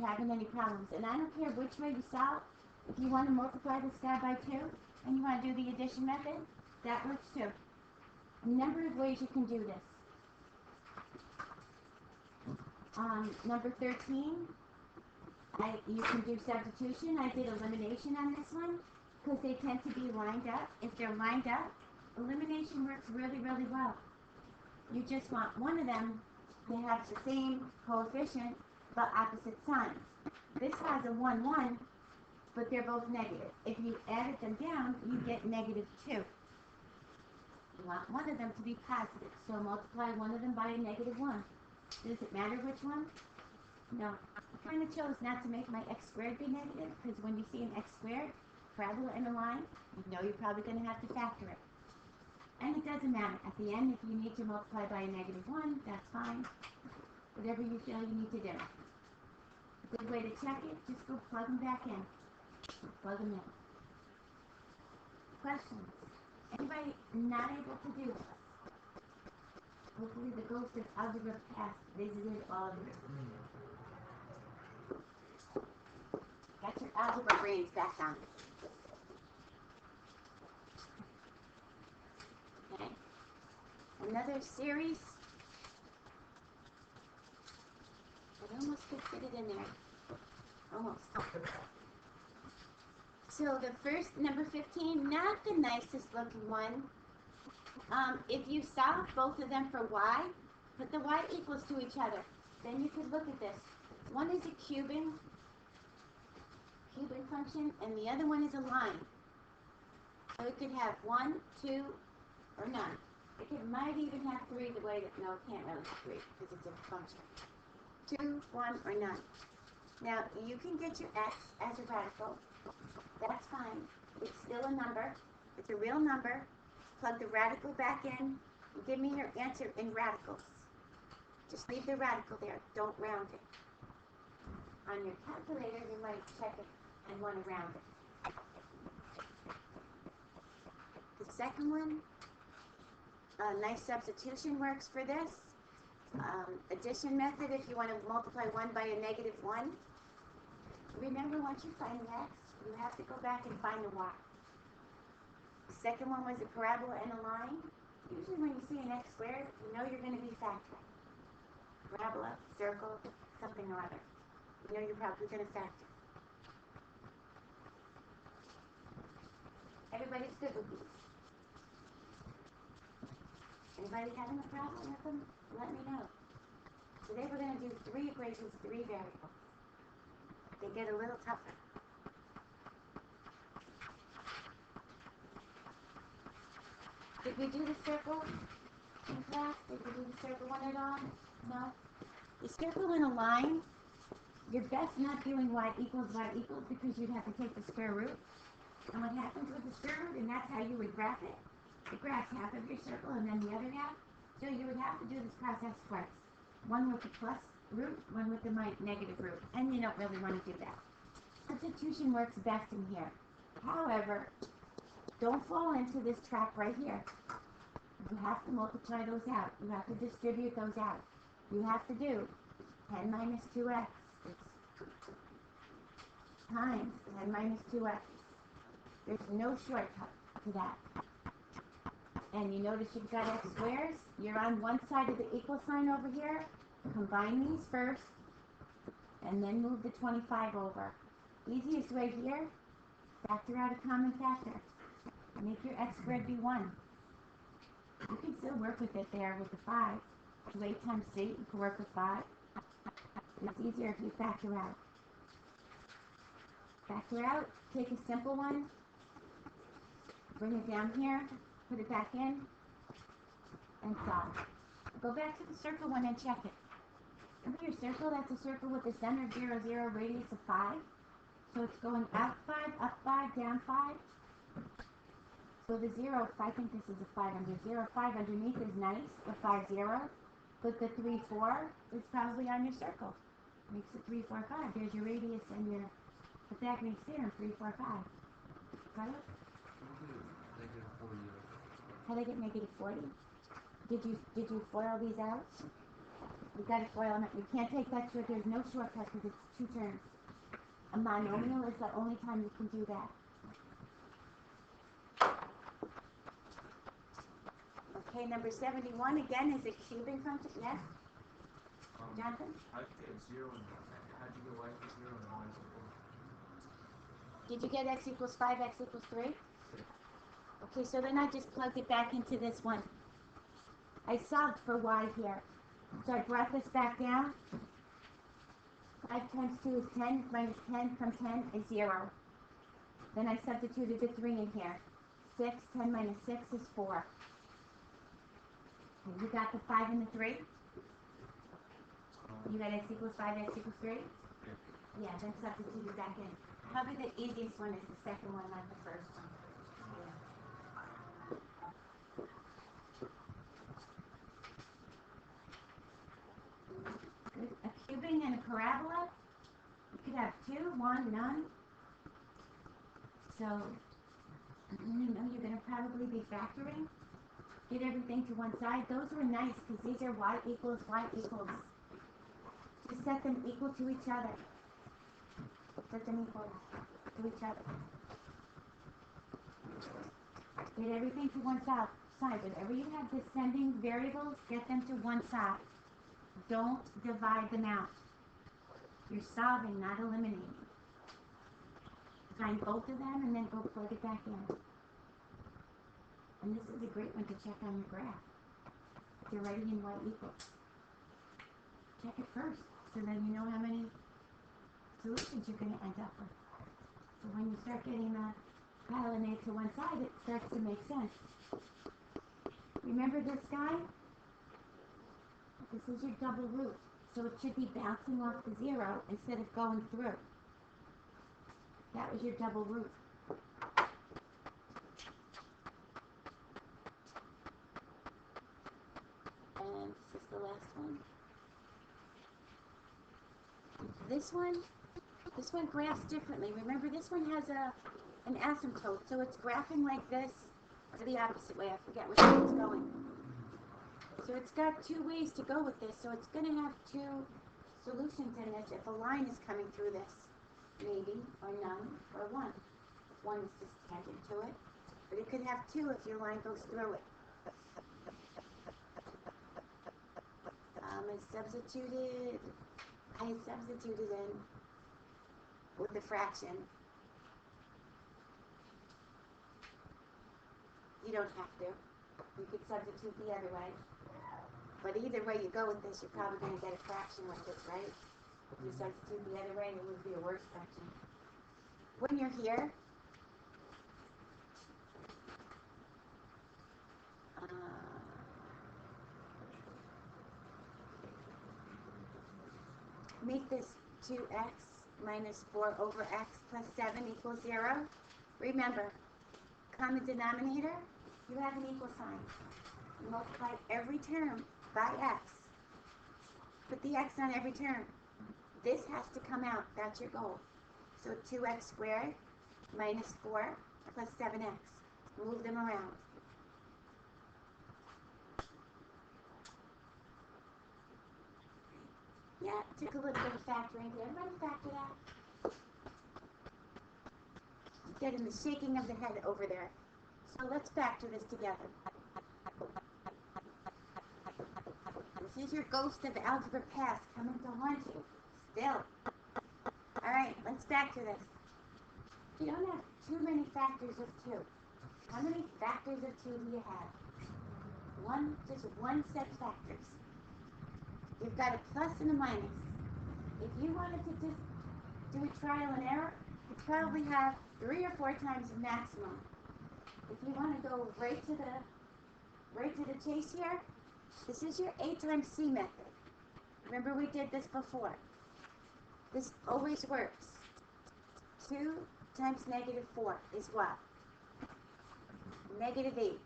having any problems. And I don't care which way you solve. If you want to multiply this guy by 2 and you want to do the addition method, that works too. A number of ways you can do this. Number 13, you can do substitution. I did elimination on this one because they tend to be lined up. If they're lined up, elimination works really, really well. You just want one of them to have the same coefficient but opposite signs. This has a 1, 1, but they're both negative. If you added them down, you get negative 2. You want one of them to be positive, so multiply one of them by a negative 1. Does it matter which one? No. I kind of chose not to make my x squared be negative, because when you see an x squared, parabola in a line, you know you're probably going to have to factor it. And it doesn't matter. At the end, if you need to multiply by a negative 1, that's fine. Whatever you feel you need to do. A good way to check it, just go plug them back in. Plug them in. Questions? Anybody not able to do this? Hopefully the ghost of algebra past visited all of you. Got your algebra brains back on. Okay. Another series. I almost could fit it in there. Almost. So the first, number 15, not the nicest looking one. If you solve both of them for y, put the y equals to each other. Then you could look at this. One is a cubing function, and the other one is a line. So it could have 1, 2, or none. It might even have 3 the way that, no, it can't really have 3 because it's a function. 2, 1, or none. Now, you can get your x as a radical. That's fine. It's still a number. It's a real number. Plug the radical back in. And give me your answer in radicals. Just leave the radical there. Don't round it. On your calculator, you might check it and want to round it. The second one, nice substitution works for this. Addition method, if you want to multiply 1 by a negative 1. Remember, once you find the x, you have to go back and find the y. The second one was a parabola and a line. Usually when you see an x squared, you know you're going to be factoring. Parabola, circle, something or other. You know you're probably going to factor. Everybody's good with these. Anybody having a problem with them? Let me know. Today we're going to do 3 equations, 3 variables. They get a little tougher. Did we do the circle in class? Did we do the circle one at all? No? The circle in a line, you're best not doing y equals because you'd have to take the square root. And what happens with the square root, and that's how you would graph it. It graphs half of your circle and then the other half. So you would have to do this process twice. One with the plus root, one with the negative root. And you don't really want to do that. Substitution works best in here. However, don't fall into this trap right here. You have to multiply those out. You have to distribute those out. You have to do 10 minus 2x times 10 minus 2x. There's no shortcut to that. And you notice you've got x squares. You're on one side of the equal sign over here. Combine these first, and then move the 25 over. Easiest way here, factor out a common factor. Make your x squared be 1. You can still work with it there with the 5. 2a times c, you can work with 5. It's easier if you factor out. Factor out, take a simple one, bring it down here, put it back in, and solve. Go back to the circle one and check it. Remember your circle? That's a circle with a center of 0, 0, radius of 5. So it's going out 5, down 5. So the 0, I think this is a 5 under 0. 5 underneath is nice, the 5, 0. But the 3, 4 is probably on your circle. Makes it 3, 4, 5. There's your radius and your, but that makes there 3, 4, 5. Got it? How did I get negative 40? Did you FOIL these out? We got to FOIL them. You can't take that short. There's no shortcut because it's 2 terms. A monomial is the only time you can do that. Okay, number 71 again is a cubing function. Yes? Jonathan? How'd you get 0 and how'd you get y equals 0 and y equals 4? Did you get x equals 5, x equals 3? Okay, so then I just plugged it back into this one. I solved for y here. So I brought this back down. 5 times 2 is 10, minus 10 from 10 is 0. Then I substituted the 3 in here. 6, 10 minus 6 is 4. You got the 5 and the 3? You got x equals 5, x equals 3? Yeah, then substitute it back in. Probably the easiest one is the second one, not the first one. Good. A cubing and a parabola. You could have 2, 1, none. So, you know you're going to probably be factoring. Get everything to one side. Those were nice because these are y equals, y equals. Just set them equal to each other. Set them equal to each other. Get everything to one side. Whenever you have descending variables, get them to one side. Don't divide them out. You're solving, not eliminating. Find both of them and then go plug it back in. And this is a great one to check on your graph. If you're writing in y equals. Check it first, so then you know how many solutions you're going to end up with. So when you start getting the piling it to one side, it starts to make sense. Remember this guy? This is your double root. So it should be bouncing off the 0 instead of going through. That was your double root. And this is the last one. This one graphs differently. Remember, this one has an asymptote, so it's graphing like this, or the opposite way. I forget which way it's going. So it's got 2 ways to go with this. So it's going to have 2 solutions in this if a line is coming through this. Maybe, or none, or 1. One is just tangent to it. But it could have 2 if your line goes through it. I substituted in with the fraction. You don't have to. You could substitute the other way. But either way you go with this, you're probably going to get a fraction with this, right? If you substitute the other way, it would be a worse fraction. When you're here, make this 2x minus 4 over x plus 7 equals 0. Remember, common denominator, you have an equal sign. You multiply every term by x. Put the x on every term. This has to come out. That's your goal. So 2x squared minus 4 plus 7x. Move them around. Yeah, it took a little bit of factoring. Did everybody factor that? Getting the shaking of the head over there. So let's factor this together. This is your ghost of algebra past coming to haunt you. Still. Alright, let's factor this. You don't have too many factors of 2. How many factors of 2 do you have? Just one set of factors. You've got a plus and a minus. If you wanted to just do a trial and error, you probably have 3 or 4 times the maximum. If you want to go right to the chase here, this is your A times C method. Remember we did this before. This always works. 2 times negative 4 is what? Negative 8.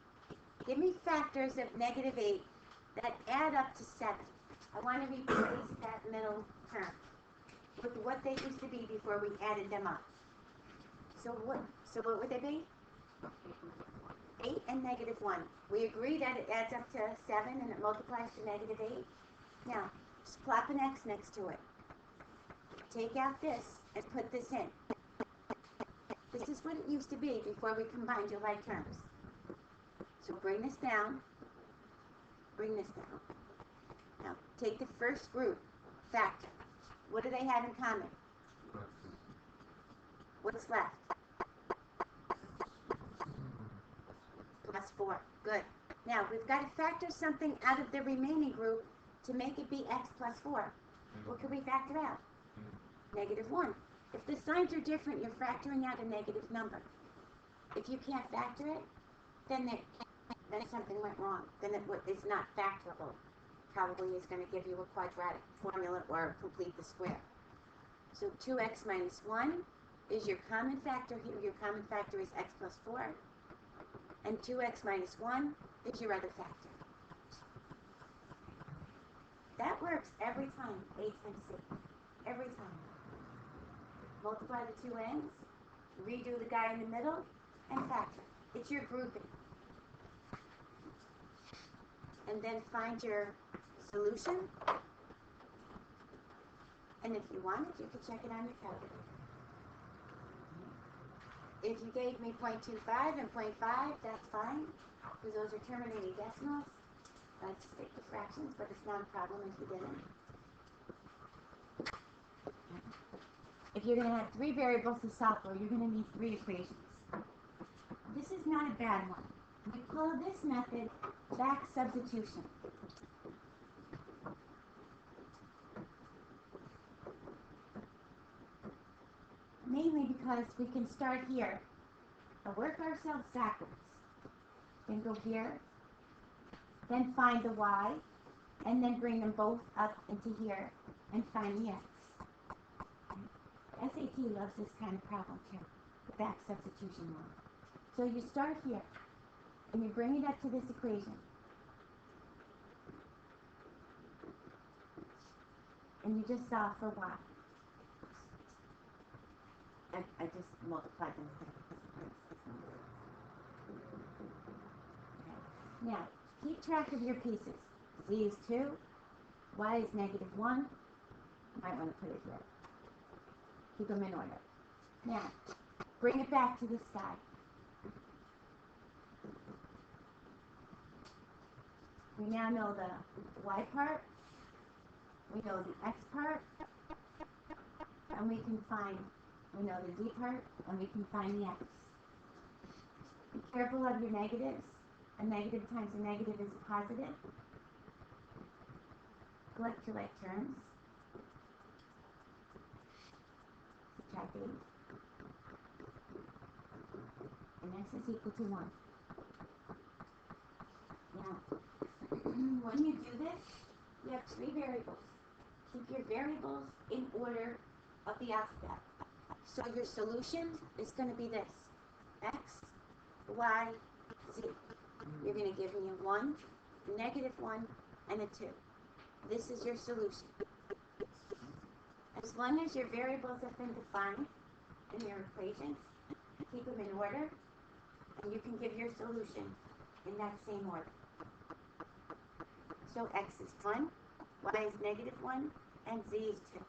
Give me factors of negative 8 that add up to 7. I want to replace that middle term with what they used to be before we added them up. So what would they be? 8 and negative 1. We agree that it adds up to 7 and it multiplies to negative 8. Now, Just plop an X next to it. Take out this and put this in. This is what it used to be before we combined your like terms. So bring this down. Bring this down. Now, take the first group, factor. What do they have in common? What's left? Plus 4. Good. Now, we've got to factor something out of the remaining group to make it be x plus 4. What can we factor out? -1. If the signs are different, you're factoring out a negative number. If you can't factor it, then something went wrong. Then it's not factorable. Probably is going to give you a quadratic formula or complete the square. So 2x minus 1 is your common factor here. Your common factor is x plus 4. And 2x minus 1 is your other factor. That works every time, A times C. Every time. Multiply the two ends, redo the guy in the middle, and factor. It's your grouping. And then find your solution. And if you want it, you can check it on your calculator. If you gave me 0.25 and 0.5, that's fine, because those are terminating decimals. I'd stick to fractions, but it's not a problem if you didn't. If you're going to have 3 variables to solve for, you're going to need 3 equations. This is not a bad one. We call this method back substitution. Mainly because we can start here and work ourselves backwards. Then go here, then find the y, and then bring them both up into here and find the x. SAT loves this kind of problem too, the back substitution one. So you start here, and you bring it up to this equation. And you just solve for y. I just multiplied them. Okay. Now, keep track of your pieces. Z is 2, y is -1. Might want to put it here. Keep them in order. Now, bring it back to this guy. We now know the y part, we know the x part, and we know the z part, and we can find the x. Be careful of your negatives. A negative times a negative is a positive. Collect your like terms. Subtract 8. And x is equal to 1. Now, when you do this, you have 3 variables. Keep your variables in order of the alphabet. So your solution is going to be this. X, y, z. You're going to give me a 1, a -1, and a 2. This is your solution. As long as your variables have been defined in your equations, keep them in order, and you can give your solution in that same order. So x is 1, y is -1, and z is 2.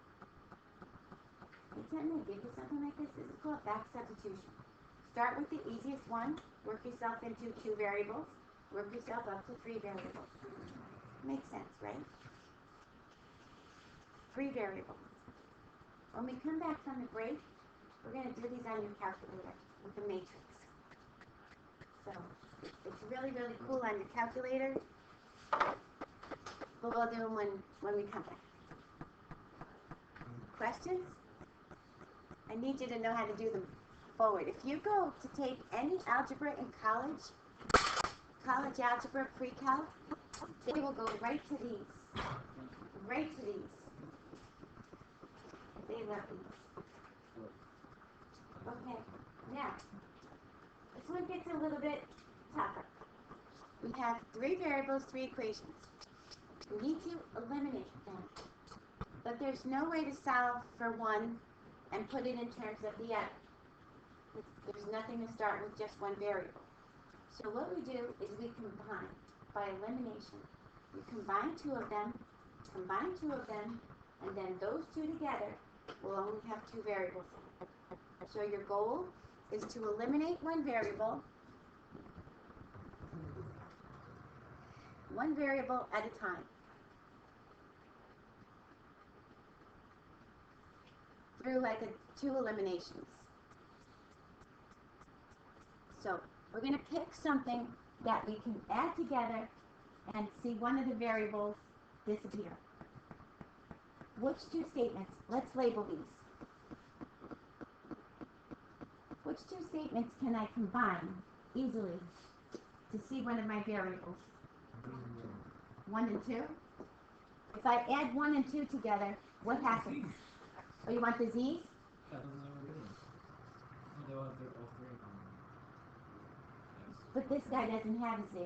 Anytime they give you something like this is called back substitution. Start with the easiest one, work yourself into 2 variables, work yourself up to 3 variables. Makes sense, right? 3 variables. When we come back from the break, we're going to do these on your calculator with the matrix. So, it's really, really cool on your calculator. We'll go do them when we come back. Questions? I need you to know how to do them forward. If you go to take any algebra in college algebra, pre-calc, they will go right to these. Right to these. They love these. Okay, now, this one gets a little bit tougher. We have 3 variables, 3 equations. We need to eliminate them. But there's no way to solve for one and put it in terms of the other. There's nothing to start with just one variable. So what we do is we combine by elimination. You combine 2 of them combine two of them, and then those two together will only have two variables. So your goal is to eliminate one variable at a time. Through like two eliminations. So we're going to pick something that we can add together and see one of the variables disappear. Which two statements? Let's label these. Which two statements can I combine easily to see one of my variables? 1 and 2? If I add 1 and 2 together, what happens? Oh, you want the z's? Yeah, those are good. Oh, they want all three in common. Yes. But this guy doesn't have a z.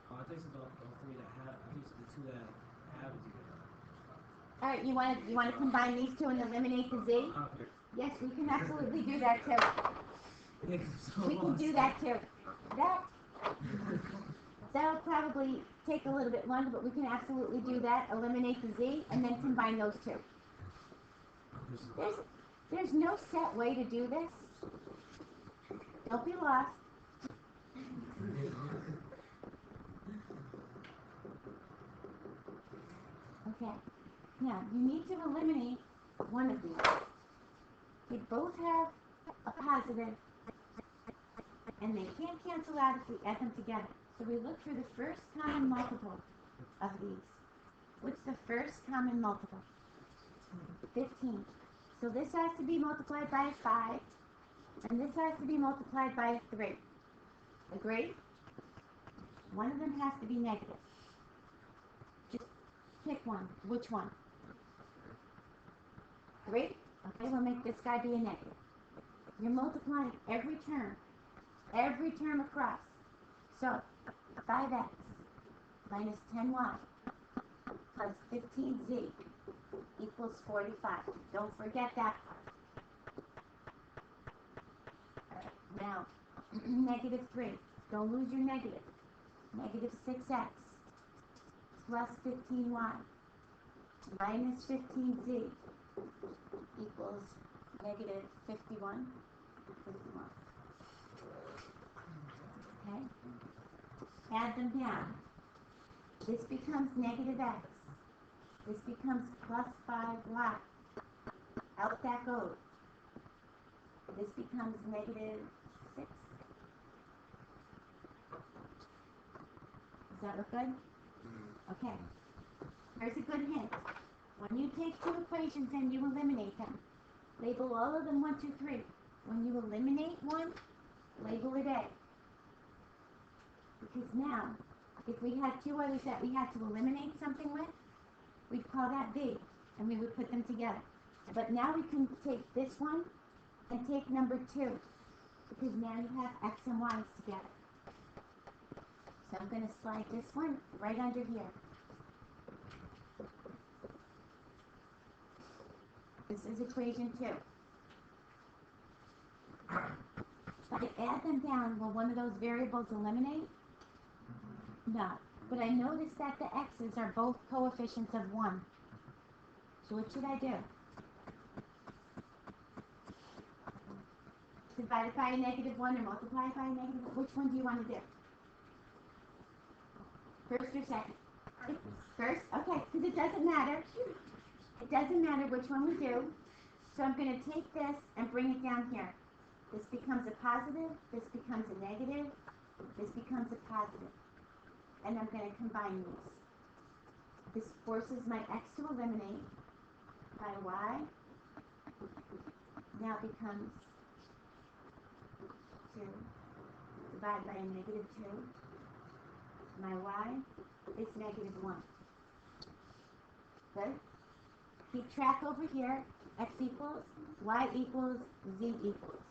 Oh, I think it's all three that have. I think it's the two that have is together. All right, you want to combine these two and eliminate the z? Okay. Yes, we can absolutely do that too. Yeah, so We can do that too. That'll probably take a little bit longer, but we can absolutely do that. Eliminate the z and then combine those two. There's no set way to do this. Don't be lost. Okay. Now, you need to eliminate one of these. They both have a positive, and they can't cancel out if we add them together. So we look for the first common multiple of these. What's the first common multiple? 15. So this has to be multiplied by 5, and this has to be multiplied by 3. Agree? One of them has to be negative. Just pick one. Which one? 3? Okay, we'll make this guy be a negative. You're multiplying every term across. So 5x minus 10y plus 15z equals 45. Don't forget that part. Now, negative 3. Don't lose your negative. Negative 6x plus 15y minus 15z equals negative 51. Okay? Add them down. This becomes negative x. This becomes plus 5y. Out that goes. This becomes negative 6. Does that look good? Okay. Here's a good hint. When you take two equations and you eliminate them, label all of them 1, 2, 3. When you eliminate one, label it A. Because now, if we had two others that we had to eliminate something with, we'd call that B, and we would put them together. But now we can take this one and take number 2, because now you have x and y's together. So I'm going to slide this one right under here. This is equation 2. If I add them down, will one of those variables eliminate? No. But I noticed that the x's are both coefficients of 1. So what should I do? Divide it by a negative 1 or multiply it by a negative 1? Which one do you want to do? First or second? First? Okay, because it doesn't matter. It doesn't matter which one we do. So I'm going to take this and bring it down here. This becomes a positive, this becomes a negative, this becomes a positive. And I'm going to combine these. This forces my x to eliminate. My y now becomes 2. Divide by a negative 2. My y is negative 1. Good? Keep track over here. X equals, y equals, z equals.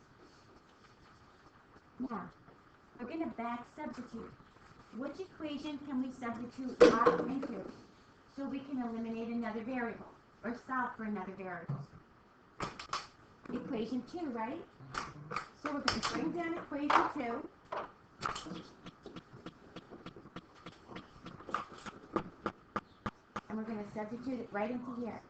Now, we're going to back substitute. Which equation can we substitute r into so we can eliminate another variable or solve for another variable? Equation 2, right? So we're going to bring down equation 2. And we're going to substitute it right into here.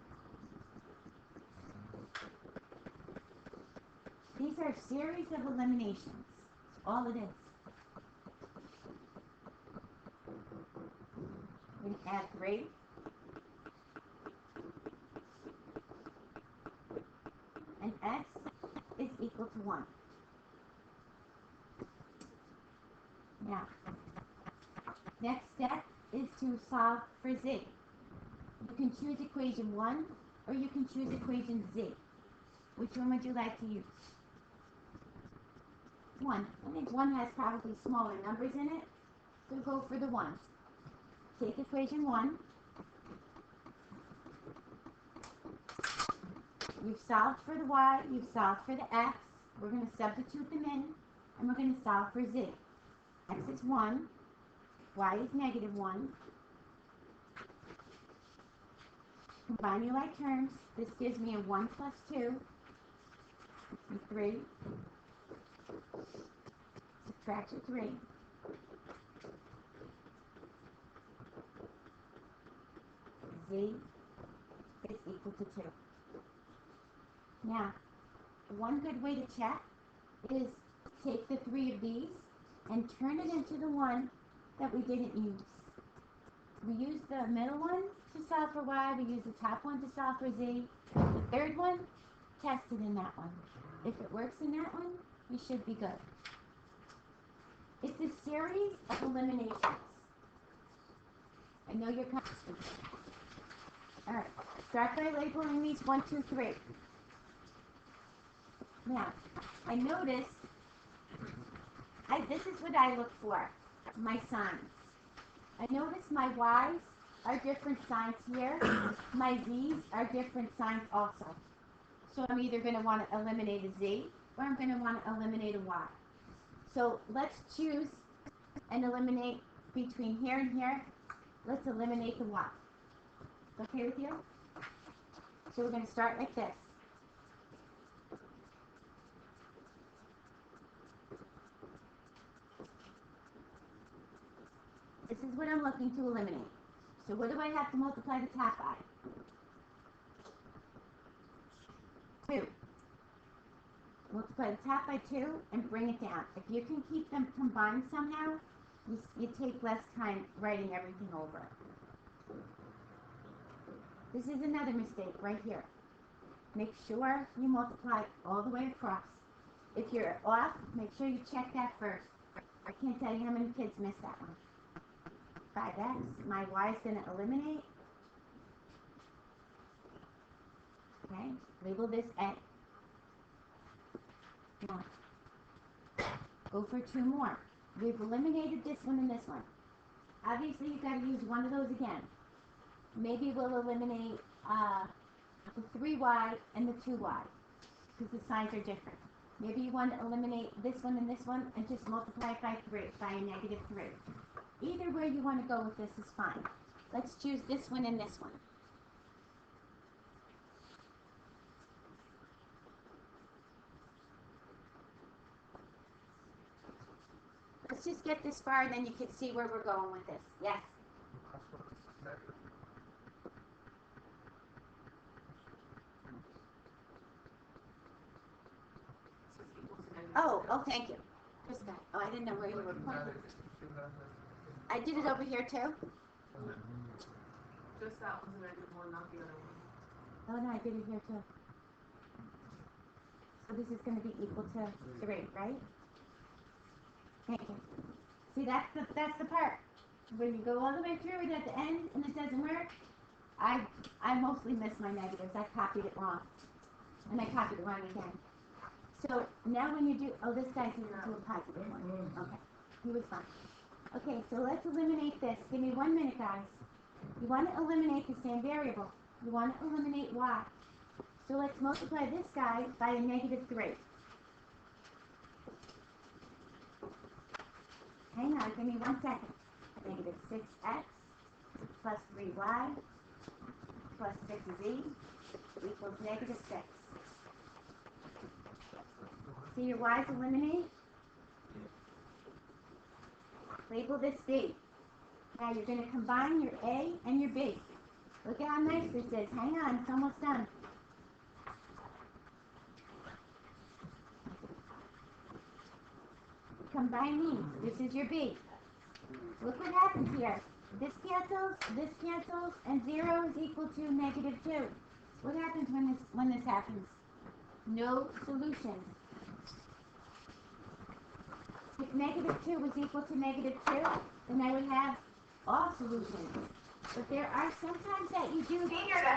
These are a series of eliminations. All it is. We're going to add 3. And x is equal to 1. Now, next step is to solve for z. You can choose equation 1 or you can choose equation z. Which one would you like to use? 1. I think 1 has probably smaller numbers in it, so go for the 1. Take equation 1. You've solved for the y, you've solved for the x. We're going to substitute them in, and we're going to solve for z. X is 1, y is negative 1. Combine your like terms. This gives me a 1 plus 2, 3. Subtract your 3. Z is equal to 2. Now, one good way to check is take the 3 of these and turn it into the one that we didn't use. We used the middle one to solve for y, we used the top one to solve for z. The third one, test it in that one. If it works in that one, we should be good. It's a series of eliminations. I know you're coming. Alright, start by labeling these 1, 2, 3. Now, I noticed, this is what I look for, my signs. I notice my y's are different signs here, my z's are different signs also. So I'm either going to want to eliminate a z, or I'm going to want to eliminate a y. So let's choose and eliminate between here and here. Let's eliminate the y. Okay with you? So we're going to start like this. This is what I'm looking to eliminate. So what do I have to multiply the top by? 2. Multiply the top by 2 and bring it down. If you can keep them combined somehow, you take less time writing everything over. This is another mistake right here. Make sure you multiply all the way across. If you're off, make sure you check that first. I can't tell you how many kids miss that one. 5x, my y is going to eliminate. Okay, label this A. Now, go for 2 more. We've eliminated this one and this one. Obviously, you've got to use one of those again. Maybe we'll eliminate the 3y and the 2y, because the signs are different. Maybe you want to eliminate this one and this one and just multiply it by 3, by a negative 3. Either way you want to go with this is fine. Let's choose this one and this one. Let's just get this far and then you can see where we're going with this. Yes? Oh, thank you. Just that. Oh, I didn't know where you were pointing. I did it over here too? Just that one's a negative 1, not the other one. Oh no, I did it here too. So this is going to be equal to 3, right? Thank you. See, that's the part. When you go all the way through it at the end and it doesn't work, I mostly miss my negatives. I copied it wrong. And I copied it wrong again. So now when you do, oh, this guy's equal to a positive 1. Okay, he was fine. Okay, so let's eliminate this. Give me 1 minute, guys. You want to eliminate the same variable. You want to eliminate y. So let's multiply this guy by a negative 3. Hang on, give me 1 second. Negative 6x plus 3y plus 6z equals negative 6. See your y's eliminate? Label this b. Now you're going to combine your a and your b. Look at how nice this is. Hang on, it's almost done. Combine these. This is your B. Look what happens here. This cancels, and 0 is equal to negative 2. What happens when this happens? No solution. If negative 2 was equal to negative 2, then I would have all solutions. But there are sometimes that you do